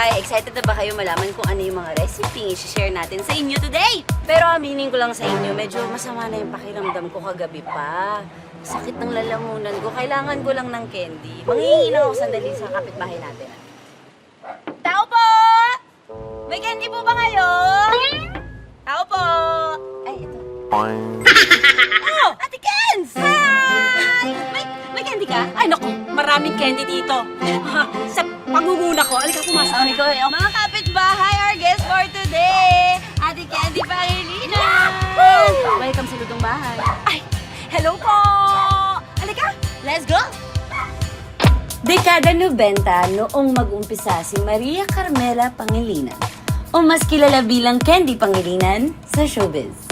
bahay! Excited na ba kayo malaman kung ano yung mga recipe i-share natin sa inyo today? Pero aminin ko lang sa inyo, medyo masama na yung pakiramdam ko kagabi pa. Sakit ng lalamunan ko. Kailangan ko lang ng candy. Manghihingi lang ako sandali sa kapitbahay natin. Tao po! May candy po ba kayo? Tao po! Ay, ito. Oh! Ate Kenz! Hi! May candy ka? Ay naku, maraming candy dito. Sa pangunguna ko, alika pumasok. Sorry ko. Mga kapitbahay, our guest for today, Ate Candy Pangilinan! Welcome sa Lutong Bahay. Ay, hello po! Alika! Let's go! Dekada 90 noong mag-umpisa si Maria Carmela Pangilinan o mas kilala bilang Candy Pangilinan sa showbiz.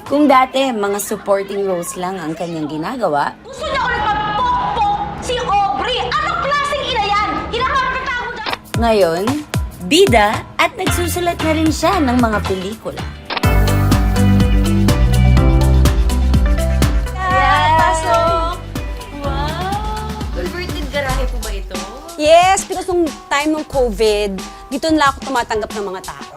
Kung dati mga supporting roles lang ang kanyang ginagawa, Gusto niya ulit magpokpok si Aubrey! Anong klaseng ina yan? Hinaharapin ako dyan! ngayon, bida at nagsusulat na rin siya ng mga pelikula. Pasok! Wow! Converted garahe po ba ito? Yes, because nung time ng COVID, dito na ako tumatanggap ng mga tao.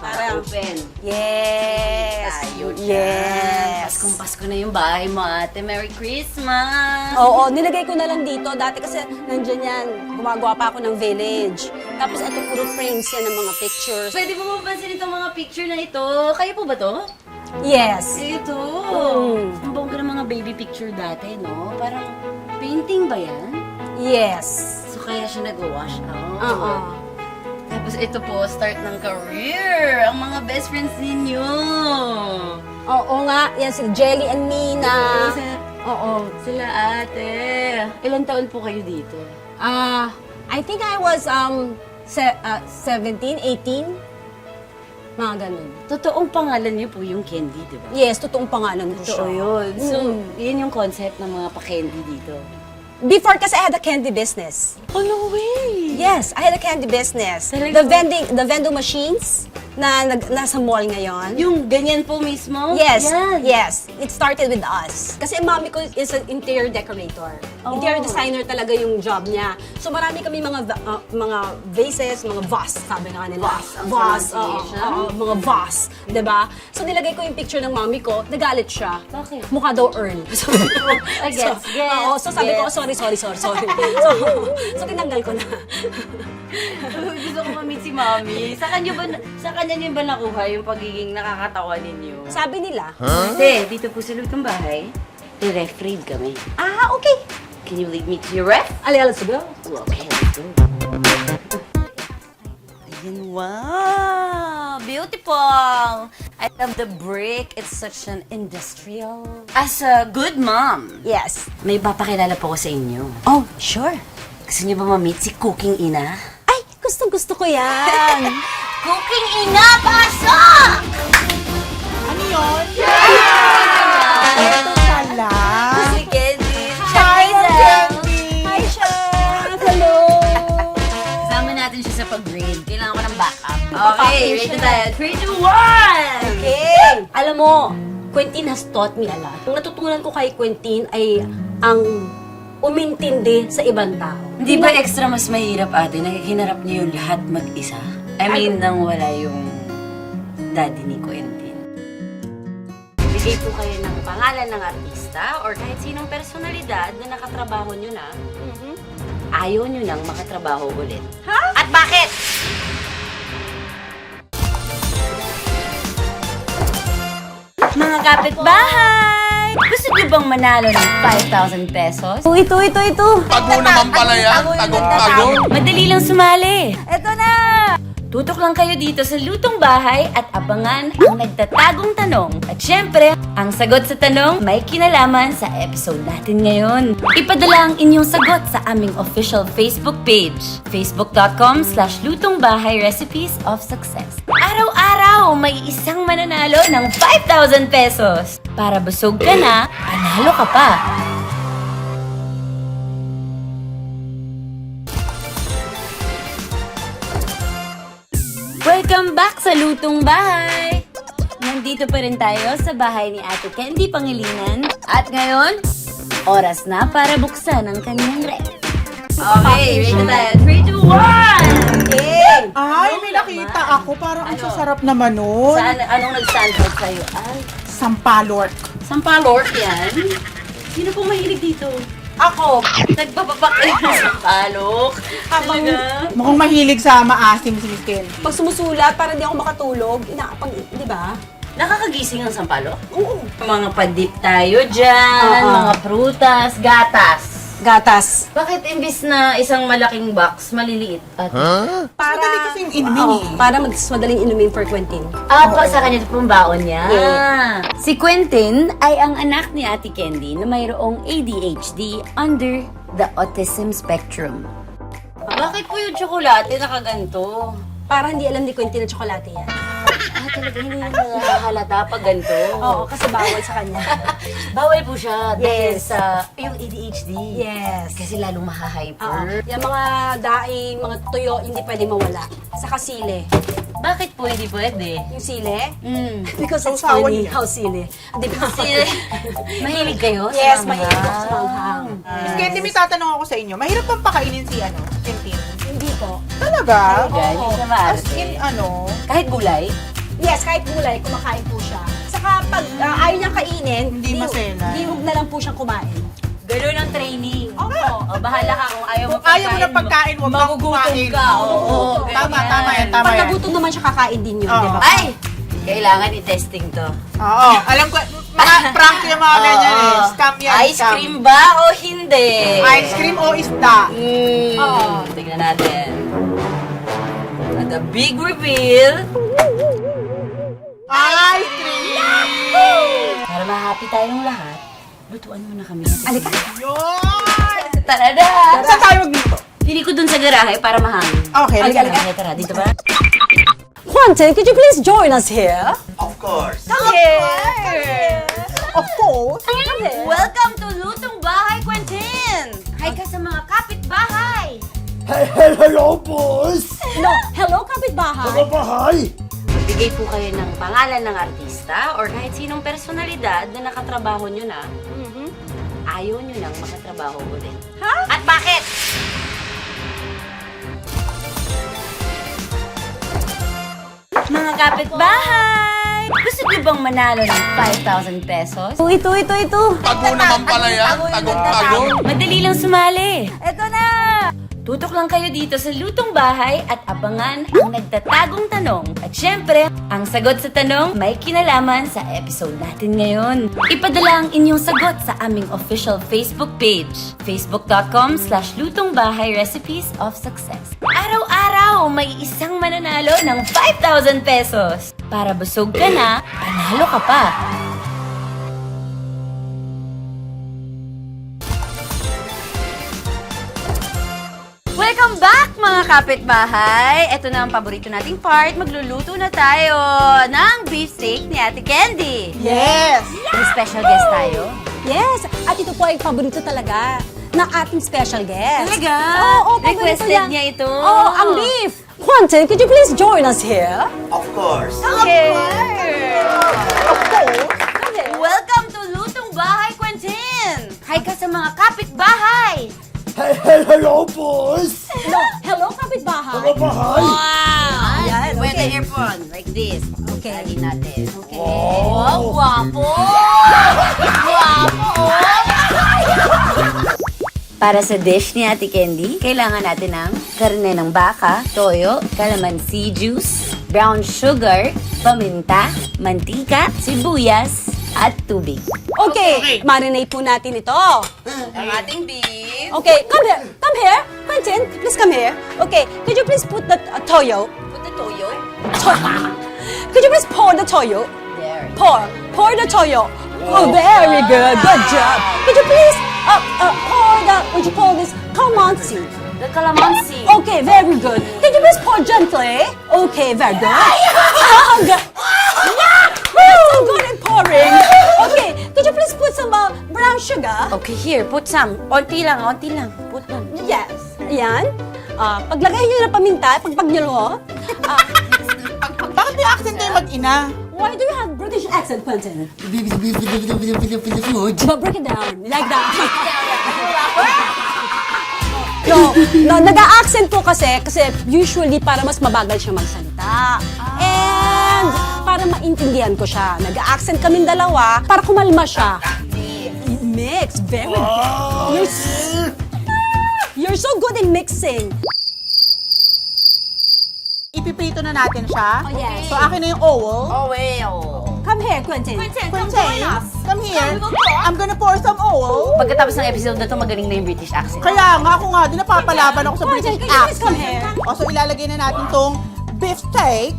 Para open. Yes! Tayo dyan. Yes! Paskong-pasko na yung bahay mo, ate. Merry Christmas! Oo, nilagay ko na lang dito. Dati kasi nandyan yan, gumagawa pa ako ng village. Tapos ito puro frames yan ng mga pictures. Pwede po mapansin itong mga picture na ito. Kayo po ba to? Yes! Ito. Mm. Ang bongga ng mga baby picture dati, no? Parang painting ba yan? Yes! So kaya siya nag-wash out. Oo. Tapos ito po, start ng career. Ang mga best friends ninyo. Oo nga, yan si Jelly and Mina. Oo. Sila ate. Ilan taon po kayo dito? I think I was 17, 18. Mga ganun. Totoong pangalan niyo po yung Candy, di ba? Yes, totoong pangalan ko siya. Totoo yun. So, Mm. yun yung concept ng mga pa-candy dito. Before kasi I had a candy business. Oh, no way! Yes, I had a candy business. Talaga? The vending machines na nasa mall ngayon. Yung ganyan po mismo? Yes, Yan. yes. It started with us. Kasi ang mami ko is an interior decorator. Oh. Interior designer talaga yung job niya. So marami kami mga vases, mga vase, sabi nga nila. Vase, ang Vase, pronunciation. oo, mga vase. Diba? So nilagay ko yung picture ng mami ko, nagalit siya. Bakit? Mukha daw earn. I guess, Oo, so sabi ko, yes. sorry. So tinanggal ko na. Gusto ko ma-meet si Mami. Sa kanya niyo ba nakuha yung pagiging nakakatawa ninyo? Sabi nila, Ate, dito po sa lutong bahay, i-ref read kami. okay. Can you lead me to your ref? Let's go. Okay, let's go. Ayan, wow! Beautiful! I love the brick. It's such an industrial... As a good mom, Yes. may papakilala po ko sa inyo. Oh, sure. Gusto niyo ba ma-meet si Cooking Ina? Ay, gustong-gusto ko yan. Cooking Ina, pasok! Ano yun? Ito pala. Si Candy. Hi, Chef Candy. Hi, Chef. Hello. Kasama natin siya sa pag-grade. Kailangan ko ng backup. Backup Okay, din ready siya. tayo. 3, 2, 1! Okay. Alam mo, Quentin has taught me a lot. Ang natutunan ko kay Quentin ay ang umintindi sa ibang tao. Hindi ba extra mas mahirap ate na hinarap niyo yung lahat mag-isa? I mean, nang wala yung daddy ni Quentin. Bigay po kayo ng pangalan ng artista or kahit sinong personalidad na nakatrabaho nyo na, ayaw nyo nang makatrabaho ulit. Ha? At bakit? Mga kapitbahay! Gusto niyo bang manalo ng 5,000 pesos? Ito. Tago naman pala yan. Tagong-tago. Madali lang sumali. Ito na. Tutok lang kayo dito sa Lutong Bahay at abangan ang nagtatagong tanong. At syempre, ang sagot sa tanong may kinalaman sa episode natin ngayon. Ipadala ang inyong sagot sa aming official Facebook page, facebook.com/Lutongbahay Recipes of Success. Araw-araw may isang mananalo ng 5,000 pesos. Para busog ka na, panalo ka pa. Welcome back sa Lutong Bahay! Nandito pa rin tayo sa bahay ni Ate Candy Pangilinan. At ngayon, oras na para buksan ang kanyang ref. Okay, ready na tayo. 3, 2, 1! Okay. Quentin! Ay, may nakita ako. Parang ang sasarap naman nun. Saan, anong nag-stand out sa'yo? Ay, Sampalok. Sampalok yan. Sino pong mahilig dito? Ako, Nagpapapakain ng sampalok. Habang- Talaga? mukhang mahilig sa maasim si Miss Ken. Pag sumusulat, para di ako makatulog, di ba? Nakakagising ang sampalok? Oo. Mga padip tayo dyan, Oo. mga prutas, gatas. Gatas. Bakit imbis na isang malaking box, maliliit? At Madali kasing inumin Oo, eh. para mas madaling inumin for Quentin. pa sa kanya ito pong baon niya. Yeah. Si Quentin ay ang anak ni Ate Candy na mayroong ADHD under the autism spectrum. Bakit po yung tsokolate nakaganto? Para hindi alam ni Quentin na tsokolate yan. Talaga hindi nakahalata pag ganito. Oo, kasi bawal sa kanya. Bawal po siya dahil Yes. sa yung ADHD. Yes. Kasi lalong Oo. maha-hyper. Yung mga daing, mga tuyo, hindi pwede mawala. Saka sile. Bakit po hindi pwede? Yung sile, Mm. because it's Sausawan funny niya. how sile. Di ba? Sile. Mahilig kayo? sa Yes, mga- mahilig ako sa manghang. Miss Ken, may tatanong ako sa inyo. Mahirap bang pakainin si Quentin? Hindi po. Talaga? Guys, Oo. sa As maarte. in, Kahit gulay? Yes, kahit gulay, kumakain po siya. Saka pag ayaw niyang kainin, Hindi masela. Di huwag na lang po siyang kumain. Ganun ang training. Opo. O, bahala ka kung ayaw mo Kung ayaw mo ng pagkain, huwag kang magugutom kumain. ka. Oo, Tama, ganyan. tama yan, tama Pag yan. nagutom naman siya, kakain din yun, Oo. di ba? Ay! Kailangan i-testing to. Oo, alam ko, mga prank yung mga ganyan eh. Oo. Scam yan, Ice scam. cream ba o hindi? Ice cream o isda? Oo. Tingnan natin. At the big reveal. Ice cream! Para ma-happy tayong lahat, lutuan mo na kami. Alika. Yun! Tara na! Saan tayo magluto? Pili ko dun sa garahe para mahangin. Okay, Alika, halika alika. na. Tara, dito ba? Quentin, could you please join us here? Of course. Come here. Of course. Come here. Welcome to Lutong Bahay, Quentin! Hi ka sa mga kapitbahay! Hello, boss! Hello, kapitbahay. Mga bahay! Bigay po kayo ng pangalan ng artista or kahit sinong personalidad na nakatrabaho nyo na, ayaw nyo nang makatrabaho ulit. Ha? At bakit? Mga kapitbahay! Gusto nyo bang manalo ng 5,000 pesos? Ito. Tago naman pala yan. Tago. Madali lang sumali. Eto na! Tutok lang kayo dito sa Lutong Bahay at abangan ang nagtatagong tanong. At syempre, ang sagot sa tanong may kinalaman sa episode natin ngayon. Ipadala ang inyong sagot sa aming official Facebook page, facebook.com/Lutongbahay Recipes of Success. Araw-araw may isang mananalo ng 5,000 pesos. Para busog ka na, panalo ka pa. Welcome back mga kapitbahay! Ito na ang paborito nating part. Magluluto na tayo ng beefsteak ni Ate Candy. Yes! May special guest tayo. Yes, at ito po ay paborito talaga ng ating special guest. Talaga? Oo, paborito Requested yan. niya ito. Oo, ang beef. Quentin, could you please join us here? Of course. Okay. Of course. Welcome to Lutong Bahay, Quentin! Hi ka sa mga kapitbahay! Hello, boss! Hello, kapitbahay. Mga bahay! Wow! Yan, With the okay. earphone, like this. Okay. Lagi natin. Okay. Wow. Guwapo! Guwapo! Para sa dish ni Ate Candy, kailangan natin ng karne ng baka, toyo, calamansi juice, brown sugar, paminta, mantika, sibuyas, at tubig. Okay, marinate po natin ito. Ang ating beef. Okay, come here. Quentin, please come here. Okay, could you please put the toyo? Put the toyo. Could you please pour the toyo? There. Pour the toyo. Oh, very good. Good job. Could you please pour the, what you call this, calamansi? The calamansi. Okay, very good. Could you please pour gently? Okay, very good. Good. You're so good at pouring. Okay, could you please put some brown sugar? Okay, here, put some. Onti lang, onti lang. Put lang. Yes. Ayan. Paglagay nyo ng paminta, pagpag nyo, Bakit may accent kayo mag-ina? why do you have British accent, Quentin? But break it down. Like that. No, nag-a-accent po kasi usually para mas mabagal siya magsalita. And para maintindihan ko siya. Nag-a-accent kaming dalawa para kumalma siya. Mix, very good. You're so good in mixing. Ipiprito na natin siya. Oh, yes. So, akin na yung owl. Oh, well. Come here, Quentin. Quincy, come here. I'm gonna pour some owl. Pagkatapos ng episode na to, magaling na yung British accent. Kaya nga, ako nga, din napapalaban ako sa Quentin, British can you please come accent. here? O, so ilalagay na natin tong beef steak.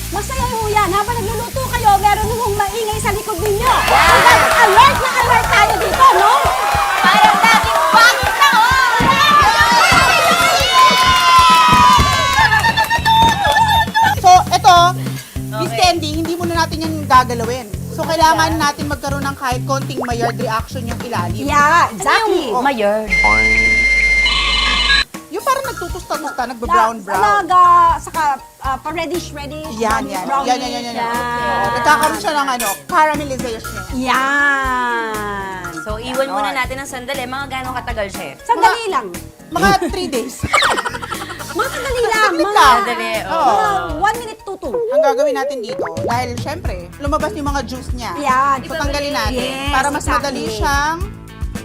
Masaya ho yan. Habang nagluluto kayo, meron hong maingay sa likod ninyo. Alert na alert tayo dito, no? Parang dating bakit na, So, ito, beef candy, hindi muna natin yan gagalawin. So, kailangan natin magkaroon ng kahit konting Maillard reaction yung ilalim. Yeah, exactly. Mayor. Yung parang nagtutusta-tusta, nagba-brown-brown. Saka pa-reddish. Yan. brownish. Yan. Oo, nagkakaroon siya ng caramelization. Yan. So, iwan muna natin ng sandali. Mga gano'ng katagal, chef? Sandali lang. Mga 3 days. Mga sandali lang. Saglit Mga, lang. Sandali, Oo. mga 1 minute to 2. Ang gagawin natin dito, dahil syempre, lumabas yung mga juice niya. Yan. So, tanggalin natin. Yes, para mas madali exactly. siyang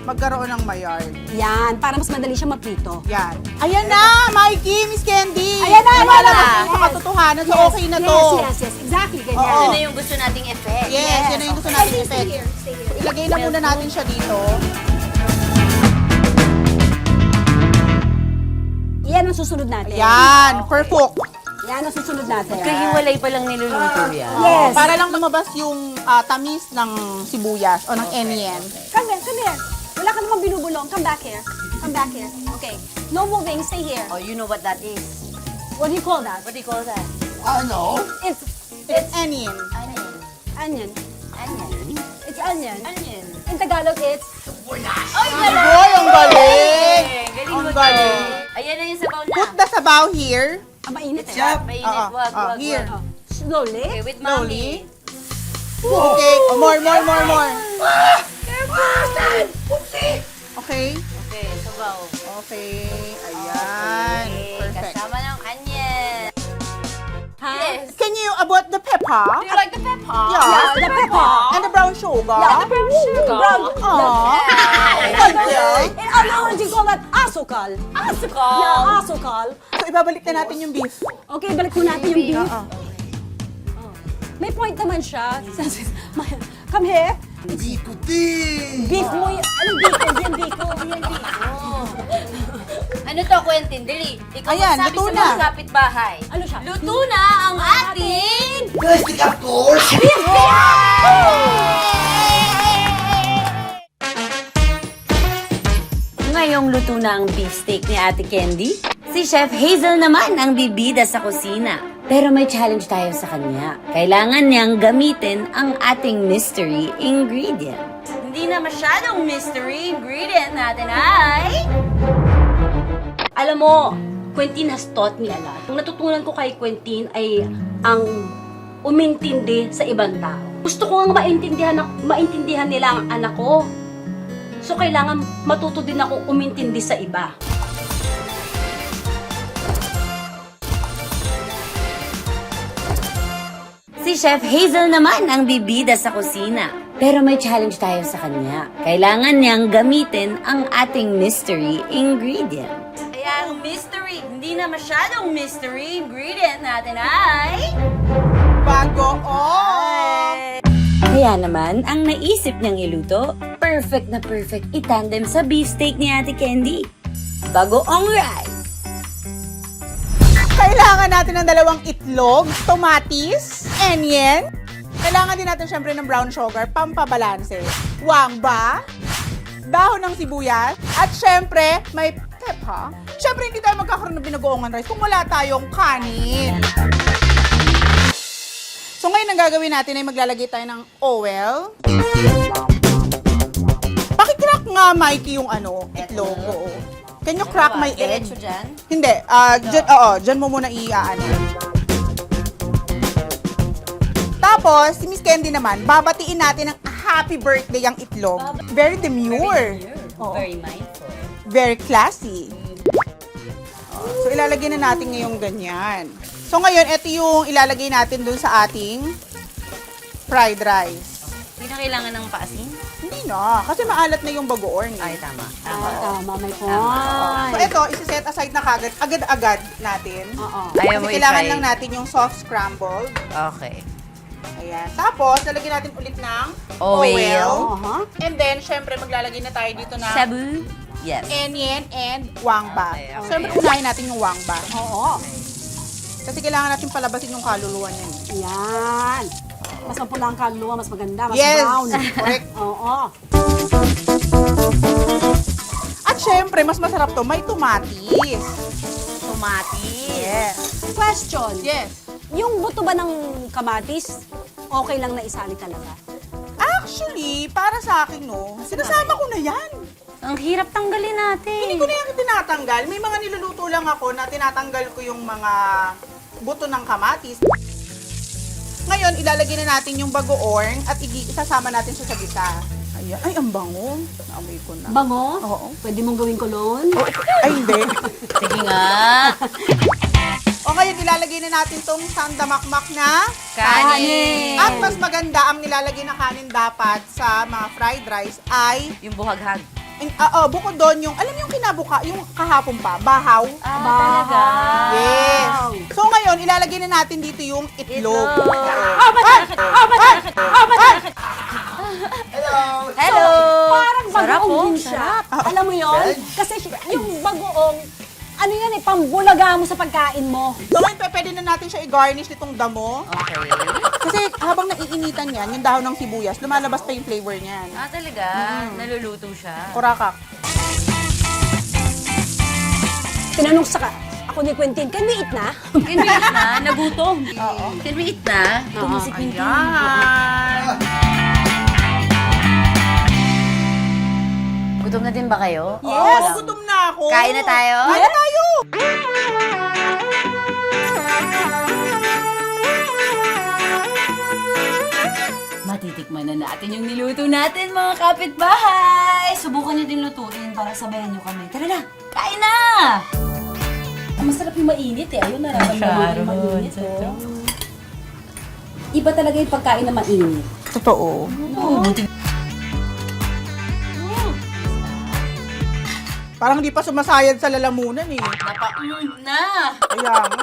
magkaroon ng Maillard. Yan, para mas madali siya maprito. Yan. Ayan na, Mikey, Miss Candy. Ayan na, Lumalabas ayan na. na sa katotohanan. So, okay na to. Yes, exactly. Ganyan. Oo. Yun na yung gusto nating effect. Yes, yan na yung gusto natin effect. Stay here. Ilagay na muna natin siya dito. Yan ang susunod natin. Yan, perfect. Yan ang susunod natin. Kahiwalay pa lang niluluto yan. Yes. Para lang lumabas yung tamis ng sibuyas o ng onion. Come here. Wala ka namang binubulong. Come back here. Okay. No moving. Stay here. Oh, you know what that is? What do you call that? What do you call that? Ano? It's It's onion. Onion. onion. Onion. It's onion. Onion. In Tagalog, it's... Boy, ang galing! Galing Ang mo galing. to. Ayan na yung sabaw na. Put the sabaw here. Ah, mainit eh. Siya. Mainit. Oo, Wag. here. Oh. Slowly. Okay, with Slowly. mommy. Okay, more. Okay. Okay, sabaw. Okay, ayan. Okay, Perfect. kasama ng onion. Yes. Can you abot the pepper? Do you like the pepper? Yeah. The pepper. And the brown sugar? Yeah, the brown sugar. Aww. Thank you. What do you call that? Asukal. Asukal. Yeah, asukal. So, ibabalik na natin yung beef. Okay, balik ko natin yung beef. Oo. May point naman siya. Come here. Biko din! Beef mo yun. Anong biko? Yan biko. Ano to, Quentin? Dali. Ikaw Ayan, magsabi luto sa na. mga kapitbahay. Ano siya? Luto na ang ating... Plastic of course! Ngayong luto na ang beefsteak ni Ate Candy, si Chef Hazel naman ang bibida sa kusina. Pero may challenge tayo sa kanya. Kailangan niyang gamitin ang ating mystery ingredient. Hindi na masyadong mystery ingredient natin ay... Alam mo, Quentin has taught me a lot. Ang natutunan ko kay Quentin ay ang umintindi sa ibang tao. Gusto ko ang maintindihan nila ang anak ko. So, kailangan matuto din ako umintindi sa iba. Si Chef Hazel naman ang bibida sa kusina. Pero may challenge tayo sa kanya. Kailangan niyang gamitin ang ating mystery ingredient. Kaya ang mystery, hindi na masyadong mystery ingredient natin ay... Bagoong! Kaya naman, ang naisip niyang iluto, perfect na perfect itandem sa beefsteak ni Ate Candy. Bagoong rice. Kailangan natin ng 2 itlog, tomatis, onion. Kailangan din natin syempre ng brown sugar, pampabalanse. Wangba, dahon ng sibuyas, at syempre may pepper. Syempre hindi tayo magkakaroon ng binagoongan rice kung wala tayong kanin. So ngayon ang gagawin natin ay maglalagay tayo ng oil. Pakicrack nga, Mikey, yung itlog. Oo. Can you crack my egg? Diretso dyan? Hindi. Dyan mo muna i-ano. Tapos, si Miss Candy naman, babatiin natin ng happy birthday ang itlog. Very demure. Oo. Very mindful. Very classy. So, ilalagay na natin ngayong ganyan. So, ngayon, ito yung ilalagay natin dun sa ating fried rice. Hindi na kailangan ng paasin? Hindi na, kasi maalat na yung bagoong. Ay, tama. Tama, may So, point. ito, isi-set aside na kagad, agad-agad natin. Oo. Ayaw mo Kasi kailangan i-fry. lang natin yung soft scrambled. Okay. Ayan. Tapos, lalagyan natin ulit ng Oil. Aha. And then, syempre, maglalagay na tayo dito ng Shabu? Yes. enyen and wangba. Okay, okay. Syempre, unahin natin yung wangba. Oo. Kasi kailangan natin palabasin yung kaluluwa niyan. Yan. Mas mapula ang kaluluwa, mas maganda, mas Yes! brown. Correct. Oo. At syempre, mas masarap to, may tomatis. Tomatis. Yes. Question. Yes. Yung buto ba ng kamatis, okay lang na isali talaga? Actually, para sa akin, no, sinasama ko na yan. Ang hirap tanggalin natin. Hindi ko na yan tinatanggal. May mga niluluto lang ako na tinatanggal ko yung mga buto ng kamatis. Ngayon, ilalagay na natin yung bagoong at isasama natin siya sa gisa. Ayan. Ay, ang bango. Naamoy ko na. Bango? Oo. Pwede mong gawin kulon? Ay, hindi. Sige nga. O ngayon, ilalagay na natin tong sandamakmak na Kanin. At mas maganda, ang nilalagay na kanin dapat sa mga fried rice ay, Yung buhaghag. bukod doon yung, alam yung kinabuka, yung kahapon pa, bahaw. Talaga? Yes. So ngayon, ilalagay na natin dito yung itlog. Itlog. Hello! Hello! Parang Sarap, bagoong oh. din siya. Sarap. Alam mo yon? Kasi yung bagoong, ano yan eh, pambulaga mo sa pagkain mo. So ngayon, pwede na natin siya i-garnish nitong damo. Okay. Kasi habang naiinitan yan, yung dahon ng sibuyas, lumalabas pa yung flavor niyan. Talaga? Naluluto siya. Kurakak. Tinanong sa ako ni Quentin, can we eat na? Can we eat na? Nagutom. Oo. Can we eat na? Gutom si Quintin. Ayan. Gutom na din ba kayo? Yes, gutom na ako. Kain na tayo? Kain na tayo. Matitikman na natin yung niluto natin, mga kapitbahay! Subukan nyo din lutuin para sabayan nyo kami. Tara na! Kain na! Masarap yung mainit eh. Ayun, nararamdaman yung mainit. Oh. Iba talaga yung pagkain na mainit. Totoo. Parang di pa sumasayad sa lalamunan eh. Napaulog na! Kaya nga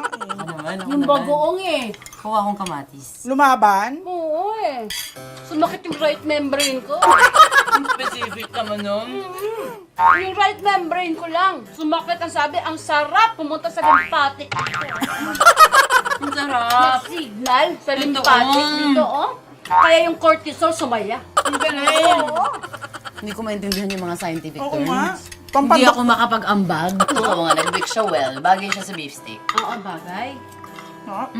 eh. Yung bagoong eh. Kuha akong kamatis. Lumaban? Oo eh. Sumakit yung right membrane ko. Specific ka man nun. Yung right membrane ko lang. Sumakit ang sabi, ang sarap pumunta sa lymphatic. Ang sarap. Signal sa lymphatic dito, oh. Kaya yung cortisol sumaya. Ang galing. Hindi ko maintindihan yung mga scientific Oo terms. nga. Hindi ako makapag-ambag. Oo nga, nag-bake siya well. Bagay siya sa beefsteak. Oo, bagay. Ha?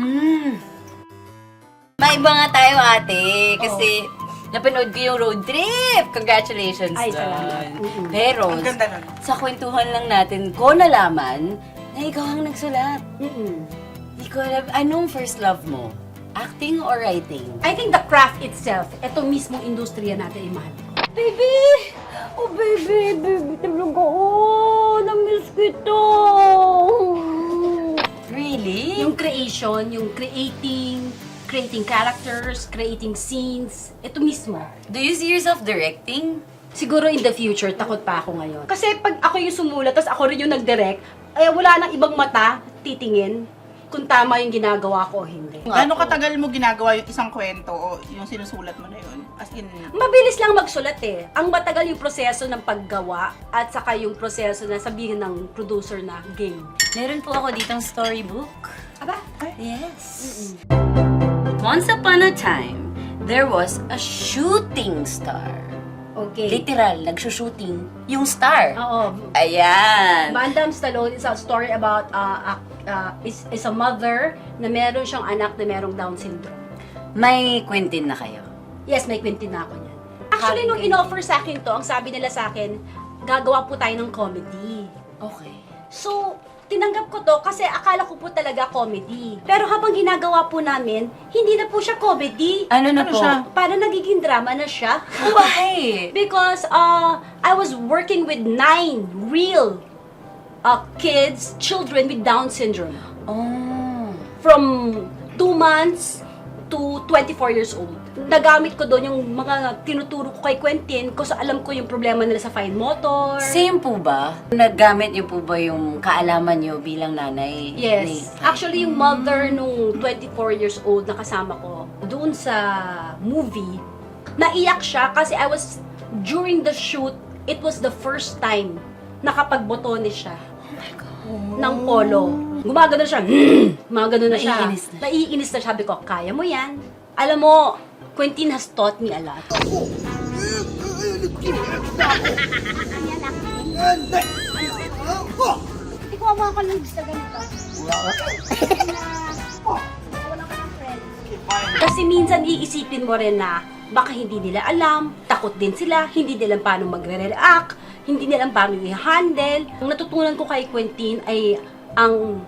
Maiba nga tayo, ate. Kasi napanood ko yung road trip. Congratulations Ay, doon. salamat. Pero, Ang ganda nun. sa kwentuhan lang natin ko nalaman na ikaw ang nagsulat. Hindi ko alam, anong first love mo? Acting or writing? I think the craft itself, ito mismong industriya natin ay mahal. Baby! Oh, baby, baby, talaga. Oh, na-miss kita. Really? Yung creation, yung creating characters, creating scenes, ito mismo. Do you see yourself directing? Siguro in the future, takot pa ako ngayon. Kasi pag ako yung sumulat, tapos ako rin yung nag-direct, eh wala nang ibang mata titingin kung tama yung ginagawa ko o hindi. Gano'ng katagal mo ginagawa yung isang kwento o yung sinusulat mo na yun? As in, Mabilis lang magsulat eh. Ang matagal yung proseso ng paggawa at saka yung proseso na sabihin ng producer na game. Meron po ako ditong storybook. Aba? Yes. Once upon a time, there was a shooting star. Okay. Literal, nagsushooting yung star. Oo. Ayan. Mandam Stallone is a story about is a mother na meron siyang anak na merong Down syndrome. May Quentin na kayo. Yes, may kwento na ako niyan. Actually, nung in-offer sa akin to, ang sabi nila sa akin, gagawa po tayo ng comedy. Okay. So, tinanggap ko to kasi akala ko po talaga comedy. Pero habang ginagawa po namin, hindi na po siya comedy. Ano na Ano po? siya? Parang nagiging drama na siya. Why? Because I was working with 9 real kids, children with Down syndrome. Oh. From 2 months to 24 years old. Nagamit ko doon yung mga tinuturo ko kay Quentin kasi alam ko yung problema nila sa fine motor. Same po ba? Nagamit niyo po ba yung kaalaman niyo bilang nanay? Yes. Actually, yung mother nung 24 years old na kasama ko, doon sa movie, naiyak siya kasi during the shoot, it was the first time nakapagbotones siya. Ng polo. Gumagano siya. Gumagano na siya. Naiinis na. Naiinis na. Sabi ko, kaya mo yan. Alam mo, Quentin has taught me a lot. Ikaw mo ako lang gusto ganito. Kasi minsan iisipin mo rin na baka hindi nila alam, takot din sila, hindi nila paano magre-react, hindi nila paano i-handle. Ang natutunan ko kay Quentin ay ang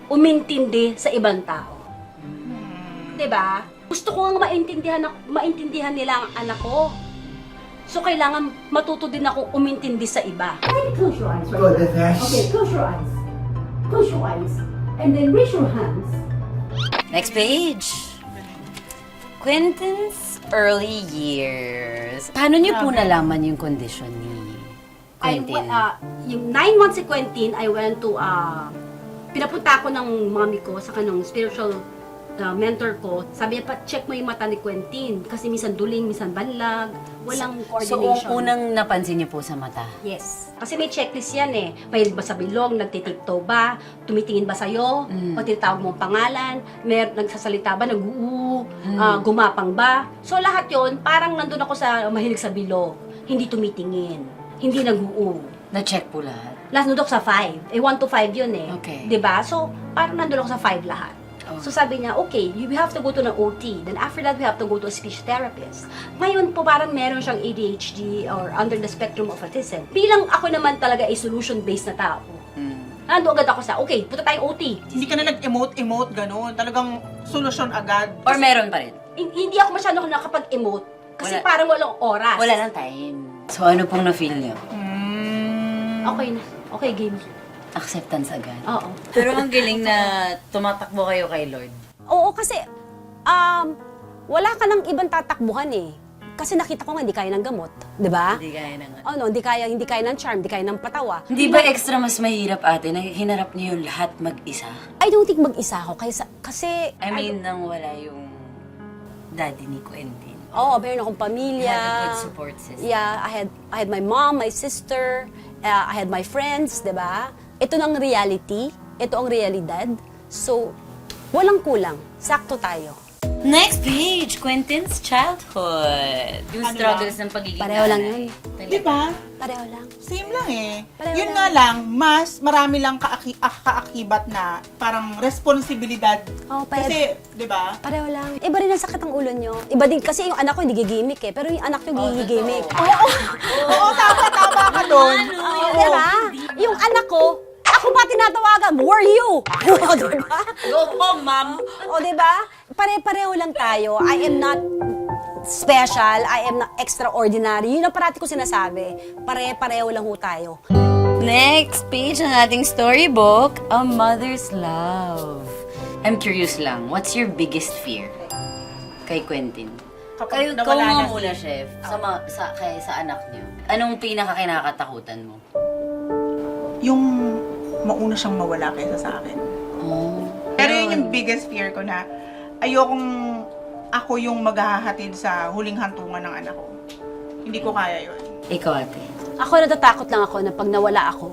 umintindi sa ibang tao. 'Di ba? Gusto ko nga maintindihan nila ang anak ko. So kailangan matuto din akong umintindi sa iba. Close your eyes. Go the best. Close your eyes. Close your eyes. And then raise your hands. Next page. Quentin's early years. Paano niyo po nalaman yung condition ni Quentin? Yung 9 months si Quentin, I went to, pinapunta ako ng mommy ko sa kanong spiritual mentor ko. Sabi niya, pa-check mo yung mata ni Quentin. Kasi minsan duling, minsan banlag, walang So, coordination. unang napansin niyo po sa mata? Yes. Kasi may checklist yan eh. Mahilig ba sa bilog, nagtitiptoe ba, tumitingin ba sa'yo, o tinatawag mong pangalan, nagsasalita ba, nag-uu, gumapang ba. So lahat yon parang nandun ako sa mahilig sa bilog. Hindi tumitingin, hindi nag-uu. Na-check po lahat? Last nandun ako sa 5. 1 to 5 yun eh. Okay. 'Di ba? So parang nandun ako sa 5 lahat. Oh. So sabi niya, okay, we have to go to an OT. Then after that, we have to go to a speech therapist. Ngayon po parang meron siyang ADHD or under the spectrum of autism. Bilang ako naman talaga ay solution-based na tao. Nando agad ako sa, okay, punta tayong OT. Hindi ka na nag-emote, gano'n. Talagang solusyon agad. Or meron pa rin? Hindi ako masyado nakapag-emote kasi Wala. parang walang oras. Wala lang time. So, ano pong na-feel niyo? Okay na. Okay, game. Acceptance agad? Oo. Pero ang galing na tumatakbo kayo kay Lord. Oo, kasi wala ka nang ibang tatakbuhan eh. Kasi nakita ko nga hindi kaya ng gamot, 'di ba? Hindi kaya na nga. Ano, hindi kaya ng charm, hindi kaya ng patawa. Hindi ba extra mas mahirap ate na hinarap niyo yung lahat mag-isa? I don't think mag-isa ako kasi I mean, nang wala yung daddy ni Quentin. meron akong pamilya. You had a good support system. Yeah, I had my mom, my sister, I had my friends, 'di ba? Ito ng reality, ito ang realidad. So, walang kulang. Sakto tayo. Next page, Quentin's childhood. Yung Ano struggles ng pagiging Pareho lang nanay. yun. Di ba? Pareho lang. Same lang eh. Pareho Yun lang. nga lang, marami lang kaakibat na parang responsibilidad. Oh, pareho. Kasi, di ba? Pareho lang. Iba rin ang sakit ng ulo nyo. Iba din, kasi yung anak ko hindi gigimik eh. Pero yung anak nyo gigimik. Oo, tama ka doon. Di ba? Yung anak ko, ako pa tinatawagan, where you? O, di ba? Go home, ma'am! O, di ba? Pare-pareho lang tayo. I am not special. I am not extraordinary. Yun ang parati ko sinasabi. Pare-pareho lang ho tayo. Next page ng ating storybook, A Mother's Love. I'm curious lang, what's your biggest fear kay Quentin? Kapag Kayo nawala nga na muna, si- chef, sa anak niyo. Anong pinaka-kinakatakutan mo? Yung mauna siyang mawala kaysa sa akin. Oh. Pero yun yung biggest fear ko na ayokong ako yung maghahatid sa huling hantungan ng anak ko. Hindi ko kaya yun. Ikaw, ate. Ako natatakot lang ako na pag nawala ako,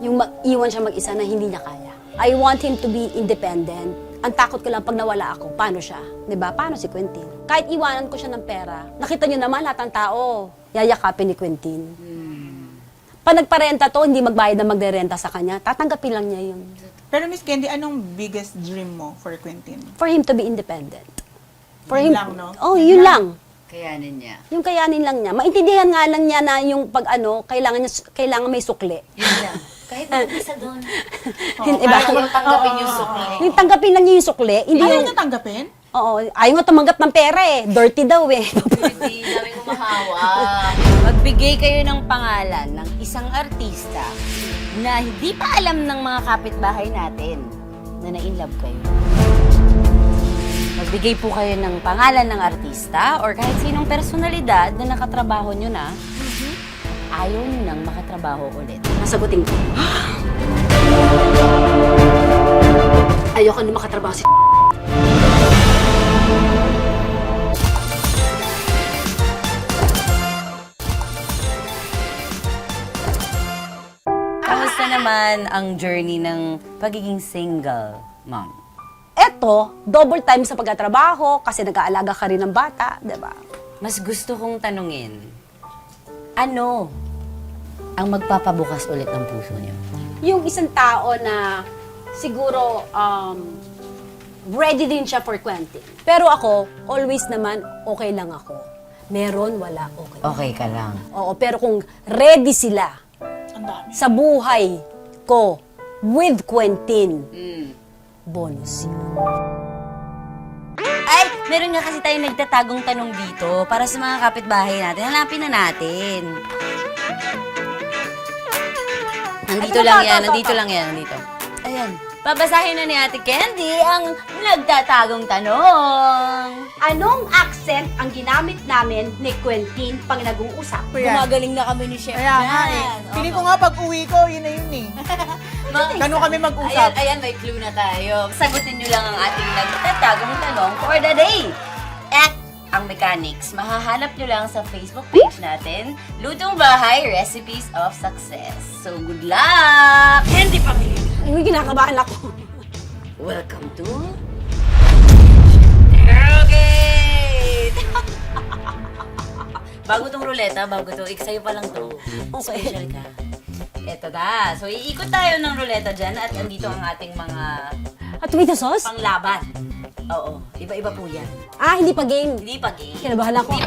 yung mag-iwan siya mag-isa na hindi niya kaya. I want him to be independent. Ang takot ko lang pag nawala ako, paano siya? 'Di ba? Paano si Quentin? Kahit iwanan ko siya ng pera, nakita niyo naman lahat ng tao, yayakapin ni Quentin. Pag nagparenta to, hindi magbayad na magre-renta sa kanya, tatanggapin lang niya yun. Pero Miss Candy, anong biggest dream mo for Quentin? For him to be independent. For Yun him, lang, no? Oh, yun lang. Kayanin niya. Yung kayanin lang niya. Maintindihan nga lang niya na yung pag kailangan may sukli. Yun lang. Kahit mag-isa doon. Hindi ba? Ayaw tanggapin yung sukli. Yung tanggapin lang niya yung sukli. Hindi Ayaw yung... niya tanggapin? Oo, ayaw nga tumanggap ng pera eh. Dirty daw eh. Hindi namin kumahawa. Magbigay kayo ng pangalan ng isang artista na hindi pa alam ng mga kapitbahay natin na na-inlove kayo. Magbigay po kayo ng pangalan ng artista or kahit sinong personalidad na nakatrabaho nyo na, ayaw nyo nang makatrabaho ulit. Nasagutin ko. Ayoko na makatrabaho si Kamusta naman ang journey ng pagiging single mom? Eto, double time sa pagkatrabaho kasi nag-aalaga ka rin ng bata, di ba? Mas gusto kong tanungin, ano ang magpapabukas ulit ng puso niyo? Yung isang tao na siguro ready din siya for Quentin. Pero ako, always naman, okay lang ako. Meron, wala, okay. Okay ka lang. Oo, pero kung ready sila Ang dami. sa buhay ko with Quentin, bonus yun. Ay, meron nga kasi tayong nagtatagong tanong dito para sa mga kapitbahay natin. Hanapin na natin. Nandito Ay, lang ito, yan, ito, nandito ito. lang yan, nandito. Ayan. Babasahin na ni Ate Candy ang nagtatagong tanong. Anong accent ang ginamit namin ni Quentin pag nag-uusap? Gumagaling na kami ni Chef Kaya nga eh. Pili ko nga pag uwi ko, yun na yun eh. Ganun kami mag-usap. Ayan, may clue na tayo. Sagutin nyo lang ang ating nagtatagong tanong for the day. At ang mechanics, mahahanap nyo lang sa Facebook page natin, Lutong Bahay Recipes of Success. So, good luck! Candy Family! Uy, kinakabahan ako. Welcome to... Okay! Bago tong ruleta, bago to. Sa'yo pa lang to. Okay. Special ka. Eto na. So, iikot tayo ng ruleta dyan at andito ang ating mga At tomato sauce? panglaban. Oo. Iba-iba po yan. Ah, hindi pa game. Hindi pa game. Kinabahan ako.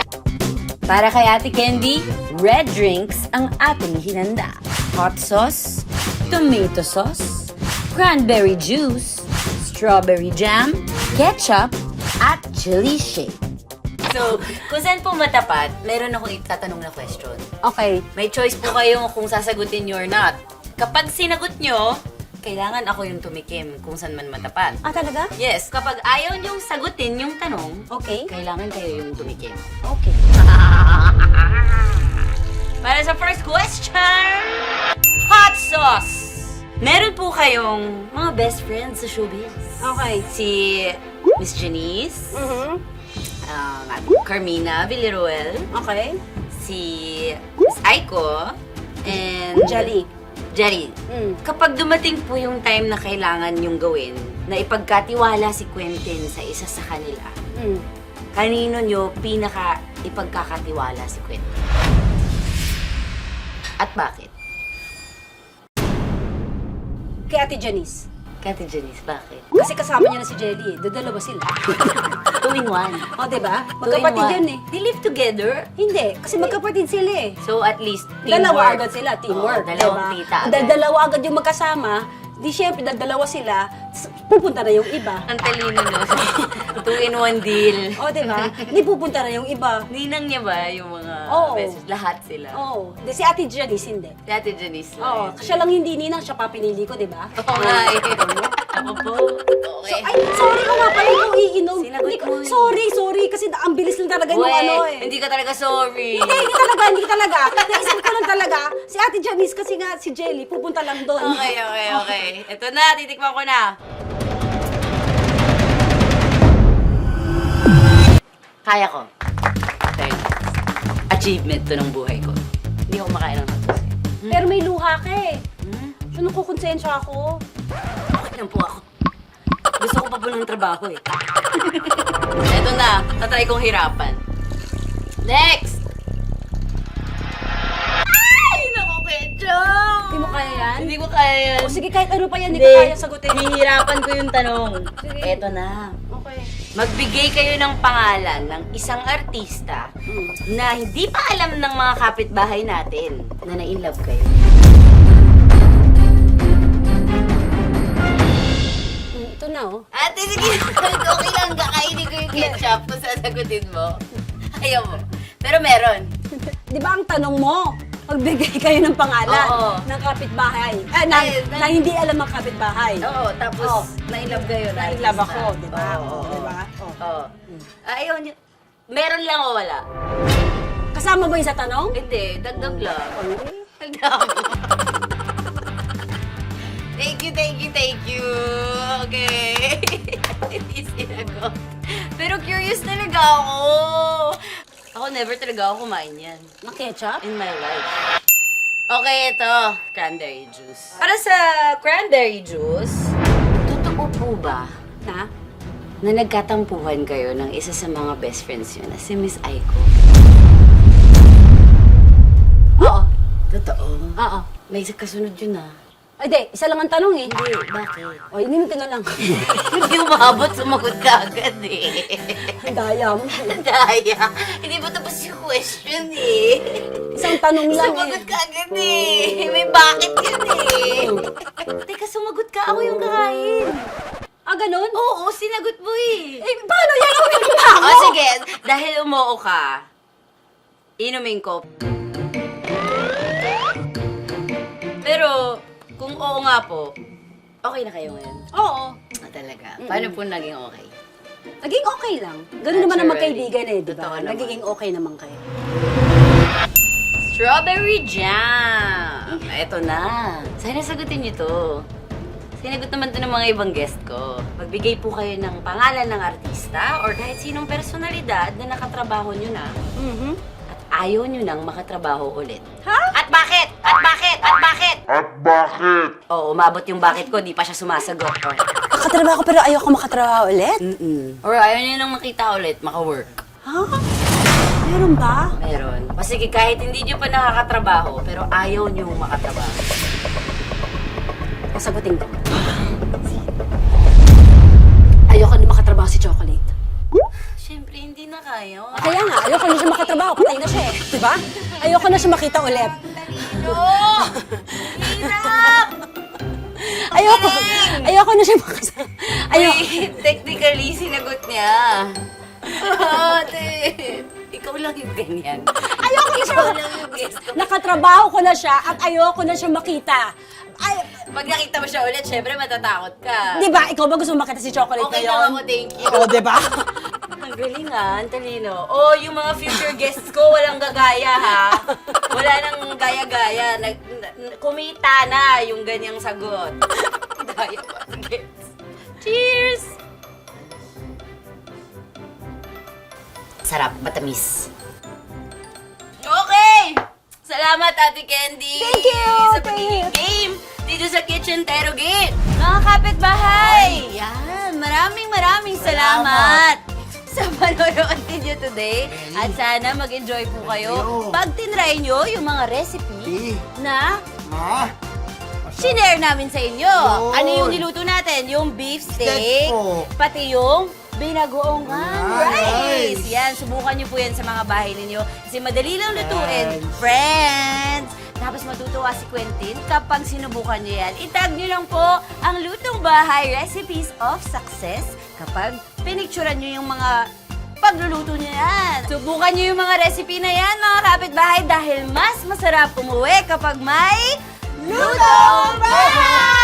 Para kay Ate Candy, red drinks ang ating hinanda. Hot sauce, tomato sauce, cranberry juice, strawberry jam, ketchup, at chili shake. So, kung saan po matapat, meron akong itatanong na question. Okay. May choice po kayo kung sasagutin nyo or not. Kapag sinagot nyo, kailangan ako yung tumikim kung saan man matapat. Ah, talaga? Yes, kapag ayaw nyong sagutin yung tanong, Okay. kailangan kayo yung tumikim. Okay. Para sa first question, hot sauce! Meron po kayong mga best friends sa showbiz. Okay. Si Miss Janice, Mhm. Carmina Villaruel, Okay. si Miss Aiko, and Jelly. Jerry. Mm. Kapag dumating po yung time na kailangan yung gawin, na ipagkatiwala si Quentin sa isa sa kanila, Mm. kanino nyo pinaka ipagkakatiwala si Quentin? At bakit? Kay Ate Janice. Kati Janice, bakit? Kasi kasama niya na si Jelly eh. Dadalawa sila. 2-in-1. O, diba? Magkapatid yun eh. They live together. Hindi. Kasi magkapatid sila eh. So at least teamwork. Dalawa agad sila, teamwork. Oo, dalawang diba? tita agad. Dalawa agad yung magkasama. Di syempre, dalawa sila, pupunta na yung iba. Ang talino no. 2-in-1 deal. O, diba? Di pupunta na yung iba. Ninang niya ba yung mga Oo. beses? Lahat sila. Oo. Di si Ate Janice, hindi. Dati Janice. Oo. Siya lang hindi ninang, siya pa pinili ko, diba? Oo nga eh. Ako po. Okay. Ay, sorry ko nga pala ikaw iinom. Sinagot Hindi ko- mo eh. Sorry, kasi ang bilis lang talaga yung Uy, ano eh. hindi ka talaga sorry. Hindi talaga. Naisip ko lang talaga. Si Ate Janice kasi nga si Jelly, pupunta lang doon. Okay. Ito na, titikman ko na. Kaya ko. Third. Achievement to ng buhay ko. Hindi ako makain ng hot sauce. Pero may luha ka eh. Hmm? So, nakukonsensya ako. Okay lang po ako. Gusto ko pa po ng trabaho eh. Ito na, tatry kong hirapan. Next! Ay! Naku, ketchup! Hindi mo kaya yan? Hindi ko kaya yan. O sige, kahit ano pa yan, hindi ko kaya sagutin. Hihirapan ko yung tanong. Sige. Eto na. Okay. Magbigay kayo ng pangalan ng isang artista na hindi pa alam ng mga kapitbahay natin na na-inlove kayo. Ito na, oh. Ate, sige. Okay lang, kakainin ko yung ketchup kung sasagutin mo. Ayaw mo. Pero meron. Di ba ang tanong mo, magbigay kayo ng pangalan Oo. ng kapitbahay. Na hindi alam ang kapitbahay. Oo, tapos Oh. na-inlove kayo. Na-inlove ako, di ba? Oo, Di ba? Oh. Oo. Ayaw niyo. Meron lang o wala? Kasama ba yung sa tanong? Hindi, dagdag lang. Ang dami. Thank you, thank you, thank you. Okay. Hindi sinagot. Pero curious talaga ako. Ako never talaga ako kumain yan. Na ketchup? In my life. Okay, ito. Cranberry juice. Para sa cranberry juice, totoo po ba Na? na nagkatampuhan kayo ng isa sa mga best friends nyo na si Miss Aiko? Oo. Totoo. Oo. May kasunod yun ah. Ay, di. Isa lang ang tanong eh. Hindi, bakit? O, inin ko na lang. Hindi umabot, sumagot ka agad eh. Ang daya mo. Daya. Hindi ba tapos yung question eh? Isang tanong lang Sumagot eh. ka agad eh. May bakit yun eh. Teka, sumagot ka. Ako yung kakain. Ah, ganun? Oo, sinagot mo eh. Eh, paano yan? Uwi na ako! O sige, dahil umuo ka, inumin ko. Pero, kung oo nga po, okay na kayo ngayon? Oo. Ah, talaga? Paano po naging okay? Naging okay lang. Ganun naman ang Naturally. magkaibigan eh, di ba? Totoo naman. Nagiging okay naman kayo. Strawberry jam! Eto na. Sana sagutin niyo to. Sinagot naman to ng mga ibang guest ko. Magbigay po kayo ng pangalan ng artista or kahit sinong personalidad na nakatrabaho nyo na at ayaw nyo nang makatrabaho ulit. Ha? At bakit? At bakit? At bakit? At bakit? Oo, umabot yung bakit ko, di pa siya sumasagot. Oh. Makatrabaho pero ayoko makatrabaho ulit? Or ayaw nyo nang makita ulit, maka-work. Ha? Meron ba? Meron. O sige, kahit hindi nyo pa nakakatrabaho, pero ayaw nyo makatrabaho. Sagutin ko. Ayoko na makatrabaho si Chocolate. Siyempre, hindi na kayo. Kaya nga, ayoko na siya makatrabaho. Patay na siya eh. Diba? Ayoko na siya makita ulit. No! Hirap! Ayoko na siya makasama. Ayoko. Wait, technically, sinagot niya. Ate, ikaw lang yung ganyan. Ayoko na siya. Ikaw lang yung guest ko. Nakatrabaho ko na siya at ayoko na siya makita. Ay, Pag nakita mo siya ulit, syempre matatakot ka. di ba? Ikaw ba gusto makita si Chocolate Okay ngayon? lang ako, thank you. Oo, di ba? Ang galing ah, ang talino. Oh, yung mga future guests ko, walang gagaya ha. Wala nang gaya-gaya. Kumita na yung ganyang sagot. Daya pa sa gets. Cheers! Sarap, matamis. Okay! Salamat, Ate Candy! Thank you! Sa pagiging game dito sa Kitchen Terogate. Mga kapitbahay! Yan, maraming salamat sa panonood ninyo today. At sana mag-enjoy po kayo pag tinry nyo yung mga recipe na Ma? shinare namin sa inyo. Yun. Ano yung niluto natin? Yung beef steak, Steak po. pati yung binagoong rice. rice. Yan, subukan nyo po yan sa mga bahay ninyo. Kasi madali lang lutuin. Friends! Tapos matutuwa si Quentin kapag sinubukan nyo yan. Itag nyo lang po ang Lutong Bahay Recipes of Success kapag pinicturean nyo yung mga pagluluto nyo yan. Subukan nyo yung mga recipe na yan, mga kapitbahay, dahil mas masarap umuwi kapag may Lutong Bahay!